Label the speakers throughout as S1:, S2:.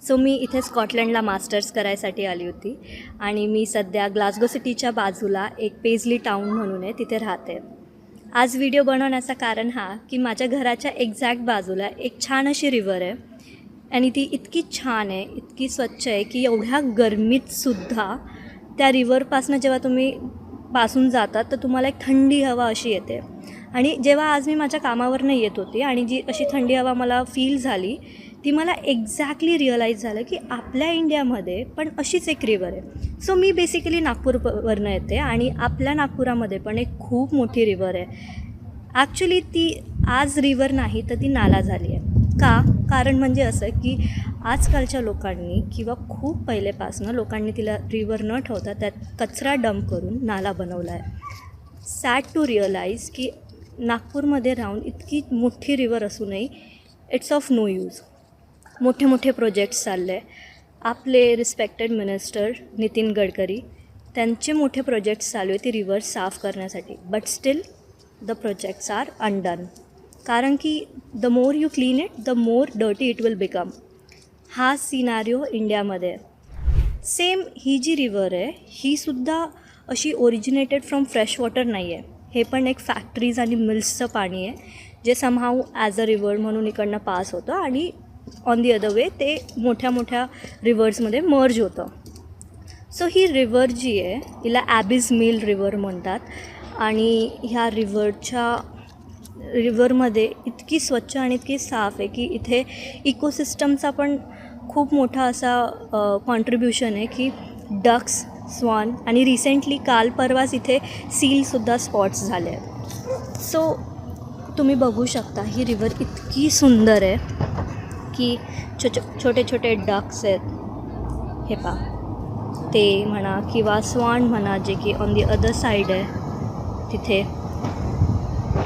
S1: So मी इथे स्कॉटलंडला masters करायसाठी आली होती आणि मी सध्या ग्लासगो सिटीच्या बाजूला एक पेजली टाऊन म्हणून आहे तिथे राहते. आज व्हिडिओ बनवण्याचं कारण हा की माझ्या घराच्या एक्झॅक्ट बाजूला एक छान अशी रिव्हर आहे आणि ती इतकी छान आहे, इतकी स्वच्छ आहे की एवढ्या गरमीतसुद्धा त्या रिव्हरपासनं जेव्हा तुम्ही पासून जातात तर तुम्हाला एक थंडी हवा अशी येते. आणि जेव्हा आज मी माझ्या कामावरनं येत होती आणि जी अशी थंडी हवा मला फील झाली ती मला एक्झॅक्टली रिअलाईज झालं की आपल्या इंडियामध्ये पण अशीच एक रिव्हर आहे. सो मी बेसिकली नागपूरवरनं येते आणि आपल्या नागपुरामध्ये पण एक खूप मोठी रिव्हर आहे. ॲक्च्युली ती आज रिव्हर नाही तर ती नाला झाली आहे. कारण म्हणजे असं की आजकालच्या लोकांनी किंवा खूप पहिलेपासनं लोकांनी तिला रिव्हर न ठेवता त्यात कचरा डंप करून नाला बनवला आहे. सॅड टू रिअलाईज की नागपूरमध्ये राहून इतकी मोठी रिव्हर असूनही इट्स ऑफ नो यूज. मोठे मोठे प्रोजेक्ट्स चालले आहे. आपले रिस्पेक्टेड मिनिस्टर नितीन गडकरी त्यांचे मोठे प्रोजेक्ट्स चालू आहे ती रिव्हर साफ करण्यासाठी. But still the projects are undone. कारण की the more you clean it the more dirty it will become. हा सिनारिओ इंडियामध्ये आहे. सेम ही जी रिव्हर आहे ही सुद्धा अशी ओरिजिनेटेड फ्रॉम फ्रेश वॉटर नाही आहे. हे पण एक फॅक्टरीज आणि मिल्सचं पाणी आहे जे समहाऊ ॲज अ रिव्हर म्हणून इकडनं पास होतं आणि ऑन दी अदर वे ते मोठ्या मोठ्या रिव्हर्समध्ये मर्ज होतं. सो ही रिव्हर जी आहे हिला ॲबिस मिल रिव्हर म्हणतात आणि ह्या रिव्हरमध्ये इतकी स्वच्छ आणि इतकी साफ आहे की इथे इकोसिस्टमचा पण खूप मोठा असा कॉन्ट्रीब्युशन आहे की डक्स, स्वान आणि रिसेंटली काल परवाच इथे सीलसुद्धा स्पॉट्स झाले आहेत. सो तुम्ही बघू शकता ही रिव्हर इतकी सुंदर आहे की छोटे छोटे डक्स आहेत हे पहा ते म्हणा किंवा स्वान म्हणा जे की ऑन दी अदर साईड आहे तिथे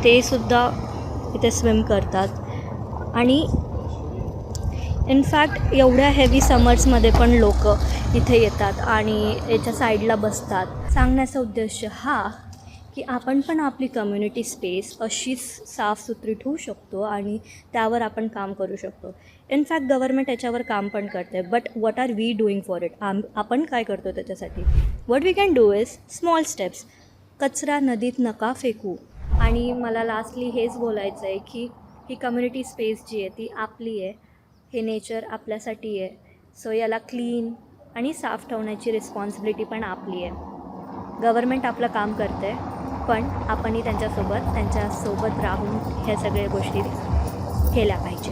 S1: ते सुद्धा इथे स्विम करतात. आणि इनफॅक्ट एवढ्या हेवी समर्समध्ये पण लोक इथे येतात आणि याच्या साईडला बसतात. सांगण्याचा उद्देश हा की आपण पण आपली कम्युनिटी स्पेस अशीच साफसुथरी ठेवू शकतो आणि त्यावर आपण काम करू शकतो. इनफॅक्ट गव्हर्मेंट याच्यावर काम पण करते. But what are we doing for it? आपण काय करतो त्याच्यासाठी? What we can do is small steps. कचरा नदीत नका फेकू. आणि मला लास्टली हेच बोलायचं आहे की ही कम्युनिटी स्पेस जी आहे ती आपली आहे. हे नेचर आपल्यासाठी आहे. सो याला क्लीन आणि साफ ठेवण्याची रिस्पॉन्सिबिलिटी पण आपली आहे. गव्हर्मेंट आपलं काम करतं आहे पण आपणही त्यांच्यासोबत राहून ह्या सगळ्या गोष्टी केल्या पाहिजे.